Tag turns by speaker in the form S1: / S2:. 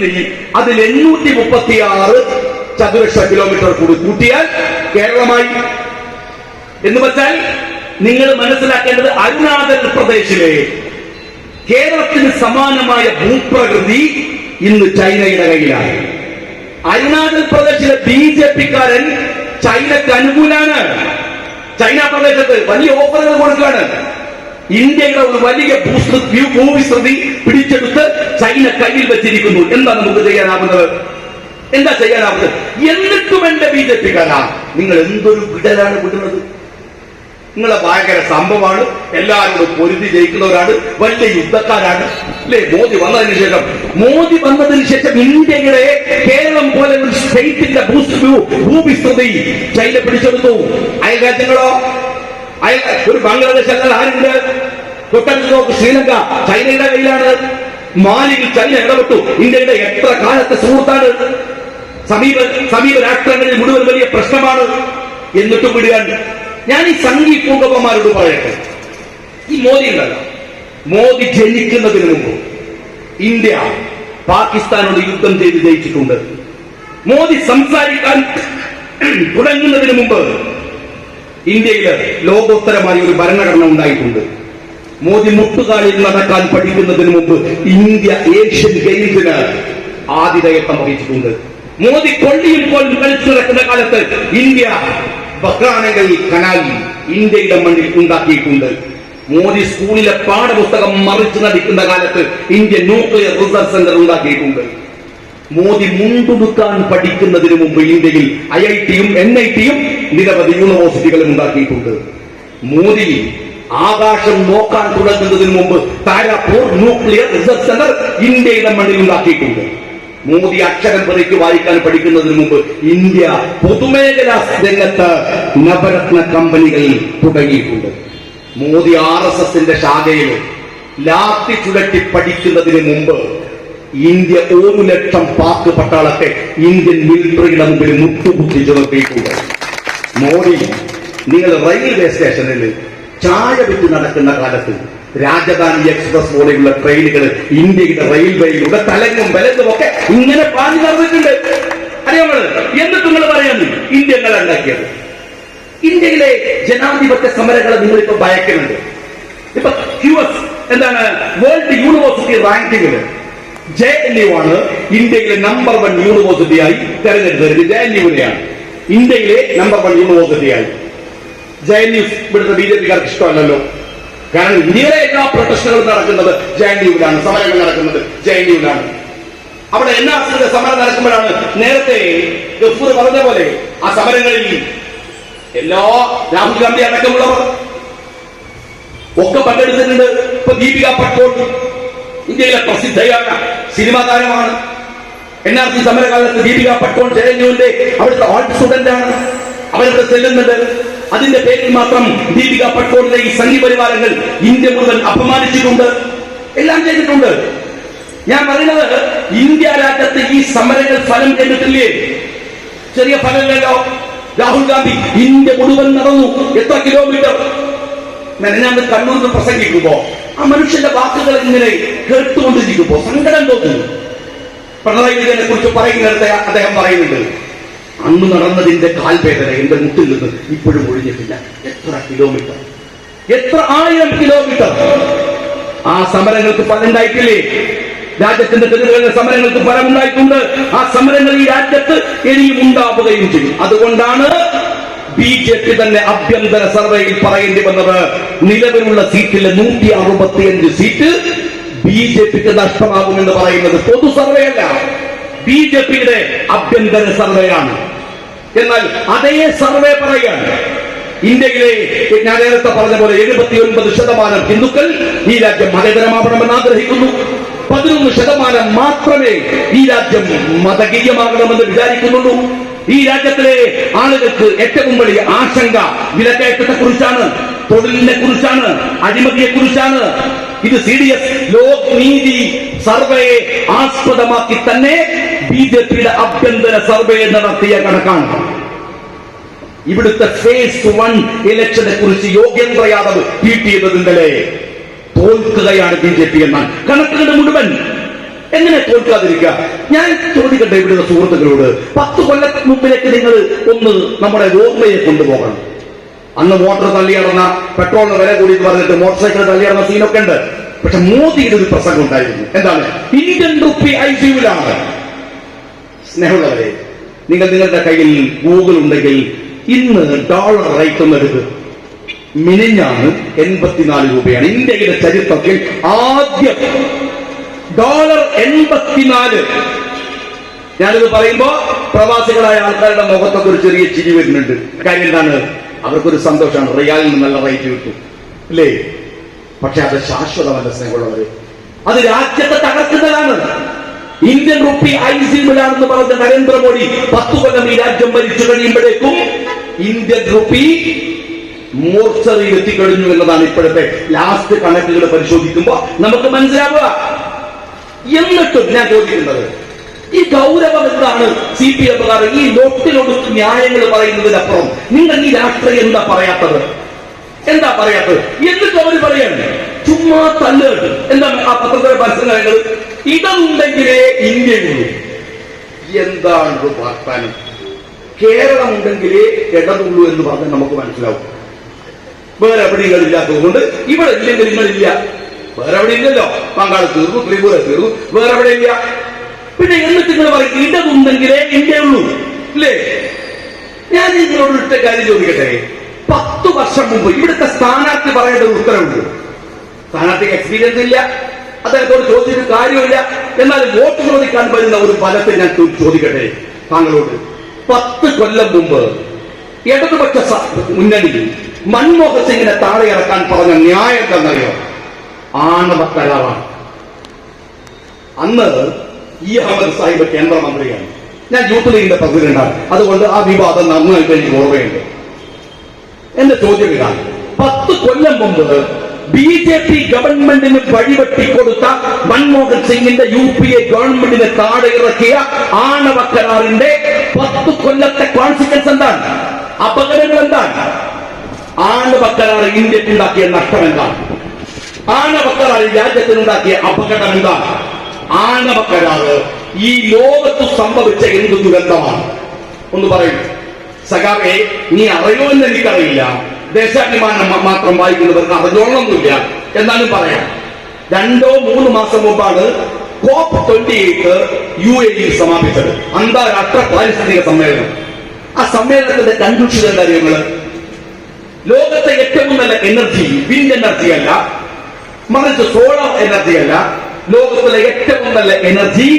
S1: ഇനി അതിൽ 836 ചതുരശ്ര കിലോമീറ്റർ കൂടി കൂട്ടിയാൽ കേരളമായി. എന്ന് വെച്ചാൽ നിങ്ങൾ മനസ്സിലാക്കേണ്ടത് അരുണാചൽ പ്രദേശിലെ കേരളത്തിന് സമാനമായ ഭൂപ്രകൃതി ഇന്ന് ചൈനയുടെ കയ്യിലാണ്. അരുണാചൽ പ്രദേശിലെ BJP-ക്കാരൻ ചൈനക്ക് അനുകൂലാണ്. ചൈന പ്രദേശത്ത് വലിയ ഓഫറുകൾ കൊടുക്കുകയാണ്. ഇന്ത്യയുടെ ഒരു വലിയ ഭൂവിസ്തൃതി പിടിച്ചെടുത്ത് ചൈന കയ്യിൽ വെച്ചിരിക്കുന്നു. എന്താ നമുക്ക് ചെയ്യാനാവുന്നത്? എന്താ ചെയ്യാനാവുന്നത്? എന്നിട്ടും എന്റെ BJP-ക്കാരാ, നിങ്ങൾ എന്തൊരു വിടലാണ് വിടുന്നത്? നിങ്ങളെ ഭയങ്കര സംഭവമാണ്, എല്ലാവരോടും പൊരുതി ജയിക്കുന്നവരാണ്, വലിയ യുദ്ധക്കാരാണ് അല്ലേ? മോദി വന്നതിന് ശേഷം ഇന്ത്യയുടെ കേരളം പോലെ ഒരു സ്റ്റേറ്റിന്റെ ഭൂവിസ്തൃതി ചൈന പിടിച്ചെടുത്തു. അയൽ രാജ്യങ്ങളോ, ഒരു ബംഗ്ലാദേശ് അല്ലാതെ ആരുണ്ട്? തൊട്ടടുത്ത് നോക്ക്, ശ്രീലങ്ക ചൈനയുടെ കയ്യിലാണ്. മാലിയിൽ ചൈന ഇടപെട്ടു. ഇന്ത്യയുടെ എത്ര കാലത്തെ സുഹൃത്താണ്. സമീപ രാഷ്ട്രങ്ങളിൽ മുഴുവൻ വലിയ പ്രശ്നമാണ്. എന്നിട്ടും വിടുകയാണ്. ഞാൻ ഈ സംഘി പൂങ്കപ്പന്മാരോട് പറയട്ടെ, ഈ മോദി ഉണ്ടല്ലോ, മോദി ജനിക്കുന്നതിന് മുമ്പ് ഇന്ത്യ പാകിസ്ഥാനോട് യുദ്ധം ചെയ്ത് ജയിച്ചിട്ടുണ്ട്. മോദി സംസാരിക്കാൻ തുടങ്ങുന്നതിന് മുമ്പ് ഇന്ത്യയിൽ ലോകോത്തരമായ ഒരു ഭരണഘടന ഉണ്ടായിട്ടുണ്ട്. മോദി മുട്ടുകാലിൽ നടക്കാൻ പഠിക്കുന്നതിന് മുമ്പ് ഇന്ത്യ ഏഷ്യൻ ഗെയിംസിന് ആതിഥേയത്വം വഹിച്ചിട്ടുണ്ട്. മോദി കൊള്ളിയും കൊല്ലും കളിച്ചു നടക്കുന്ന കാലത്ത് ഇന്ത്യ ബഹ്റാനകൾ കനാൽ ഇന്ത്യയുടെ മണ്ണിൽ ഉണ്ടാക്കിയിട്ടുണ്ട്. മോദി സ്കൂളിലെ പാഠപുസ്തകം മറിച്ചു നടിക്കുന്ന കാലത്ത് ഇന്ത്യ ന്യൂക്ലിയർ റിസർച്ച് സെന്റർ ഉണ്ടാക്കിയിട്ടുണ്ട്. മോദി മുണ്ടുടുക്കാൻ പഠിക്കുന്നതിന് മുമ്പ് ഇന്ത്യയിൽ IIT-യും NIT-യും നിരവധി യൂണിവേഴ്സിറ്റികളും ഉണ്ടാക്കിയിട്ടുണ്ട്. മോദി ആകാശം നോക്കാൻ തുടങ്ങുന്നതിന് മുമ്പ് താരാപൂർ ന്യൂക്ലിയർ റിസർച്ച് സെന്റർ ഇന്ത്യയുടെ മണ്ണിൽ ഉണ്ടാക്കിയിട്ടുണ്ട്. മോദി അക്ഷരം പതിക്ക് വായിക്കാൻ പഠിക്കുന്നതിന് മുമ്പ് ഇന്ത്യ പൊതുമേഖലാ രംഗത്ത് നവരത്ന കമ്പനികൾ തുടങ്ങിയിട്ടുണ്ട്. മോദി RSSന്റെ ശാഖയിൽ ലാത്തി ചുഴറ്റി പഠിക്കുന്നതിന് മുമ്പ് ഇന്ത്യ 1 ലക്ഷം പാക് പട്ടാളത്തെ ഇന്ത്യൻ മിലിറ്ററിയുടെ മുമ്പിൽ മുട്ടുകുത്തി ചുമത്തിയിട്ടുണ്ട്. മോദി, നിങ്ങൾ റെയിൽവേ സ്റ്റേഷനിൽ ചായ വിറ്റ് നടക്കുന്ന കാലത്ത് രാജധാനി എക്സ്പ്രസ് പോലെയുള്ള ട്രെയിനുകൾ ഇന്ത്യയുടെ റെയിൽവേയിലൂടെ തലങ്ങും വലങ്ങും ഒക്കെ ഇങ്ങനെ പാഞ്ഞു നടന്നിട്ടുണ്ട്. അറിയാമോ? എന്നിട്ട് നിങ്ങൾ പറയുന്നു ഇന്ത്യ ഉണ്ടാക്കിയത്. ഇന്ത്യയിലെ ജനാധിപത്യ സമരങ്ങളെ നിങ്ങളിപ്പോ ഭയക്കുന്നുണ്ട്. ഇപ്പൊ QS എന്താണ്, വേൾഡ് യൂണിവേഴ്സിറ്റി റാങ്കിങ്ങില് JNU ആണ് ഇന്ത്യയിലെ നമ്പർ 1 യൂണിവേഴ്സിറ്റിയായി തെരഞ്ഞെടുത്തത്. JNU-നെയാണ് ഇന്ത്യയിലെ നമ്പർ 1 യൂണിവേഴ്സിറ്റിയായി. JNU ഇവിടുത്തെ BJP-ക്കാർക്ക് ഇഷ്ടമല്ലല്ലോ. കാരണം ഇന്ത്യയിലെ എല്ലാ പ്രൊട്ടസ്റ്റുകളും നടക്കുന്നത് JNU-ലാണ്, സമരങ്ങൾ നടക്കുന്നത് JNU-ലാണ്. അവിടെ NRCയുടെ സമരം നടക്കുമ്പോഴാണ് നേരത്തെ ഗഫൂർ പറഞ്ഞ പോലെ ആ സമരങ്ങളിൽ എല്ലാ രാഹുൽ ഗാന്ധി അടക്കമുള്ളവർ ഒക്കെ പങ്കെടുത്തിട്ടുണ്ട്. ഇപ്പൊ ദീപിക പട്ടോൾ ഇന്ത്യയിലെ പ്രസിദ്ധയായ സിനിമാ താരമാണ്. NRC സമരകാലത്ത് ദീപിക പട്ടോൾ JNU-ന്റെ അവിടുത്തെ ആർട്ട് സ്റ്റുഡന്റ് ആണ്. അവരവിടെ ചെല്ലുന്നത്. അതിന്റെ പേരിൽ മാത്രം ദീപിക പട്ടോളിലെ ഈ സംഘി പരിവാരങ്ങൾ ഇന്ത്യ മുഴുവൻ അപമാനിച്ചിട്ടുണ്ട്, എല്ലാം ചെയ്തിട്ടുണ്ട്. ഞാൻ പറയുന്നത്, ഇന്ത്യ രാജ്യത്ത് ഈ സമരങ്ങൾ ഫലം കണ്ടിട്ടില്ലേ? ചെറിയ ഫലമല്ലല്ലോ. രാഹുൽ ഗാന്ധി ഇന്ത്യ മുഴുവൻ നടന്നു. എത്ര കിലോമീറ്റർ? ഞാൻ കണ്ണൂരിൽ പ്രസംഗിക്കുമ്പോ ആ മനുഷ്യന്റെ വാക്കുകൾ ഇങ്ങനെ കേട്ടുകൊണ്ടിരിക്കുമ്പോ സങ്കടം തോന്നുന്നു. പിണറായി വിജയനെ കുറിച്ച് പറയുന്നിടത്ത് അദ്ദേഹം പറയുന്നുണ്ട്, അന്ന് നടന്നതിന്റെ കാൽവേദന എന്റെ മുട്ടിൽ നിന്ന് ഇപ്പോഴും ഒഴിഞ്ഞിട്ടില്ല. എത്ര കിലോമീറ്റർ, എത്ര 1000 കിലോമീറ്റർ. ആ സമരങ്ങൾക്ക് ഫലമുണ്ടായിട്ടില്ലേ? രാജ്യത്തിന്റെ തെരുവുകളിലെ സമരങ്ങൾക്ക് ഫലമുണ്ടായിട്ടുണ്ട്. ആ സമരങ്ങൾ ഈ രാജ്യത്ത് ഇനിയും ഉണ്ടാവുകയും ചെയ്യും. അതുകൊണ്ടാണ് BJP തന്നെ ആഭ്യന്തര സർവേയിൽ പറയേണ്ടി വന്നത്, നിലവിലുള്ള സീറ്റിലെ 165 സീറ്റ് BJP-ക്ക് നഷ്ടമാകുമെന്ന് പറയുന്നത് പൊതു സർവേയല്ല, BJP-യുടെ ആഭ്യന്തര സർവേയാണ്. എന്നാൽ അതേ സർവേ പറയാൻ ഇന്ത്യയിലെ ഞാൻ നേരത്തെ പറഞ്ഞ പോലെ 79% ഹിന്ദുക്കൾ ഈ രാജ്യം മതേതരമാവണമെന്ന് ആഗ്രഹിക്കുന്നു. 11% മാത്രമേ ഈ രാജ്യം മതകീയമാകണമെന്ന് വിചാരിക്കുന്നുള്ളൂ. ഈ രാജ്യത്തിലെ ആളുകൾക്ക് ഏറ്റവും വലിയ ആശങ്ക വിലക്കയറ്റത്തെ കുറിച്ചാണ്, തൊഴിലിനെ കുറിച്ചാണ്, അഴിമതിയെ കുറിച്ചാണ്. ഇത് CDS ലോക് നീതി സർവേയെ ആസ്പദമാക്കി തന്നെ BJP-യുടെ ആഭ്യന്തര സർവേ നടത്തിയ കണക്കാണ്. ഇവിടുത്തെ ഫേസ് 1 ഇലക്ഷനെ കുറിച്ച് യോഗേന്ദ്ര യാദവ് ട്വീറ്റ് ചെയ്തത് ഇന്നലെ തോൽക്കുകയാണ് BJP എന്നാണ് കണക്കുകളുടെ മുഴുവൻ. എങ്ങനെ തോൽക്കാതിരിക്കുക? ഞാൻ ചോദിക്കട്ടെ ഇവിടുത്തെ സുഹൃത്തുക്കളോട്, 10 കൊല്ലത്തിന് മുമ്പിലേക്ക് നിങ്ങൾ ഒന്ന് നമ്മുടെ ഓർമ്മയെ കൊണ്ടുപോകണം. അന്ന് മോട്ടോർ തള്ളിയടന്ന, പെട്രോളിന് വില കൂടി എന്ന് പറഞ്ഞിട്ട് മോട്ടോർ സൈക്കിൾ തള്ളിയടന്ന സീനൊക്കെ ഉണ്ട്. പക്ഷെ മോദിയുടെ ഒരു പ്രസംഗം ഉണ്ടായിരുന്നു. എന്താണ്? ഇന്ത്യൻ റുപ്പി ഐസിയുവിലാണ്. സ്നേഹമുള്ളവരെ, നിങ്ങൾ നിങ്ങളുടെ കയ്യിൽ ഗൂഗിൾ ഉണ്ടെങ്കിൽ ഇന്ന് ഡോളർ റേറ്റ് ഒന്ന് എടുക്കുക. മിനിഞ്ഞാണ് 84 രൂപയാണ്. ഇന്ത്യയുടെ ചരിത്രത്തിൽ ആദ്യം ഡോളർ 84. ഞാനിത് പറയുമ്പോ പ്രവാസികളായ ആൾക്കാരുടെ മുഖത്തൊക്കെ ഒരു ചെറിയ ചിരി വരുന്നുണ്ട്. കാര്യം എന്താണ്? അവർക്കൊരു സന്തോഷമാണ്, റിയാലിന് നല്ല റേറ്റ് കിട്ടും അല്ലേ? പക്ഷെ അത് ശാശ്വതമല്ല സ്നേഹമുള്ളവരെ, അത് രാജ്യത്തെ തകർക്കുന്നതാണ്. ഇന്ത്യൻ റുപ്പി ഐസിയുമിലാണെന്ന് പറഞ്ഞ നരേന്ദ്രമോദി 10 കൊല്ലം ഈ രാജ്യം ഭരിച്ചു കഴിയുമ്പോഴേക്കും ഇന്ത്യൻ റുപ്പി മോർച്ചറിയിൽ എത്തിക്കഴിഞ്ഞു എന്നതാണ് ഇപ്പോഴത്തെ ലാസ്റ്റ് കണക്കുകൾ പരിശോധിക്കുമ്പോൾ നമുക്ക് മനസ്സിലാവുക. എന്നിട്ടും ഞാൻ ചോദിക്കുന്നത്, ഈ ഗൗരവം എന്താണ്? CPM ഈ നോട്ടിനോട് ന്യായങ്ങൾ പറയുന്നതിനപ്പുറം നിങ്ങൾ ഈ രാഷ്ട്രീയം എന്താ പറയാത്തത്? എന്നിട്ട് അവർ പറയാണ് ചുമ്മാ തല്ലുകെട്ട്. എന്താ ആ പത്രത്തിലെ പരസ്യങ്ങൾ? ഇതുണ്ടെങ്കിലേ ഇന്ത്യയുള്ളൂ. എന്താണ് വാർത്താനം? കേരളം ഉണ്ടെങ്കിലേ ഇടതുള്ളൂ എന്ന് പറഞ്ഞാൽ നമുക്ക് മനസ്സിലാവും. വേറെ എവിടെയും ഇല്ലാത്തത് കൊണ്ട് ഇവിടെ ഇല്ലെങ്കിൽ നിങ്ങളില്ല. വേറെ എവിടെ ഇല്ലല്ലോ. പങ്കാളി തീർന്നു, ത്രിപുര തീർന്നു, വേറെ എവിടെ ഇല്ല. പിന്നെ എന്നിട്ട് നിങ്ങൾ പറയും ഇടതുണ്ടെങ്കിലേ ഇന്ത്യയുള്ളൂ അല്ലേ? ഞാൻ നിങ്ങളോട് ഇട്ട കാര്യം ചോദിക്കട്ടെ. 10 വർഷം മുമ്പ് ഇവിടുത്തെ സ്ഥാനാർത്ഥി പറയേണ്ട ഒരു ഉത്തരവുണ്ട്. സ്ഥാനാർത്ഥിക്ക് എക്സ്പീരിയൻസ് ഇല്ല, അദ്ദേഹത്തോട് ചോദിച്ചിട്ട് കാര്യമില്ല. എന്നാൽ വോട്ട് ചോദിക്കാൻ വരുന്ന ഒരു ഫലത്തെ ഞാൻ ചോദിക്കട്ടെ താങ്കളോട്. 10 കൊല്ലം മുമ്പ് ഇടതുപക്ഷ മുന്നണി മൻമോഹൻ സിംഗിനെ താഴെ ഇറക്കാൻ പറഞ്ഞ ന്യായം എന്താണെന്നറിയോ? ആണവ കരാറാണ്. അന്ന് അഹമ്മദ് സാഹിബ് കേന്ദ്രമന്ത്രിയാണ്, ഞാൻ യൂത്ത് ലീഗിന്റെ പ്രസിഡന്റാണ്. അതുകൊണ്ട് ആ വിവാദം നന്നായിട്ട് എനിക്ക് ഓർമ്മയുണ്ട്. എന്റെ ചോദ്യം ഇതാണ്, 10 കൊല്ലം മുമ്പ് BJP ഗവൺമെന്റിന് വഴിവെട്ടിക്കൊടുത്ത മൻമോഹൻ സിംഗിന്റെ UPA ഗവൺമെന്റിനെ താഴെ ഇറക്കിയ ആണവ കരാറിന്റെ 10 കൊല്ലത്തെ കോൺസിക്വൻസ് എന്താണ്? അപകടങ്ങൾ എന്താണ്? ആണവ കരാർ ഇന്ത്യക്കുണ്ടാക്കിയ നഷ്ടം എന്താണ്? ആണവ കരാർ രാജ്യത്തിനുണ്ടാക്കിയ അപകടം എന്താണ്? ആണവ കരാറ് ഈ ലോകത്ത് സംഭവിച്ച എന്ത് ദുരന്തമാണ്? ഒന്ന് പറയൂ സഖാവേ. നീ അറിയോ എന്ന് എനിക്കറിയില്ല, ദേശാഭിമാനം മാത്രം വായിക്കുന്നവർക്ക് അറിഞ്ഞോളൊന്നുമില്ല. എന്നാലും പറയാം, 2-3 മാസം മുമ്പാണ് COP28 UAE സമാപിച്ചത്, അന്താരാഷ്ട്ര പാരിസ്ഥിതിക സമ്മേളനം. ആ സമ്മേളനത്തിന്റെ കൺക്ലൂഷൻ എന്താ അറിയുന്നത്? ലോകത്തെ ഏറ്റവും നല്ല എനർജി വിൻഡ് എനർജി അല്ല, മറിച്ച് സോളാർ എനർജി അല്ല. ലോകത്തിലെ ഏറ്റവും നല്ല എനർജി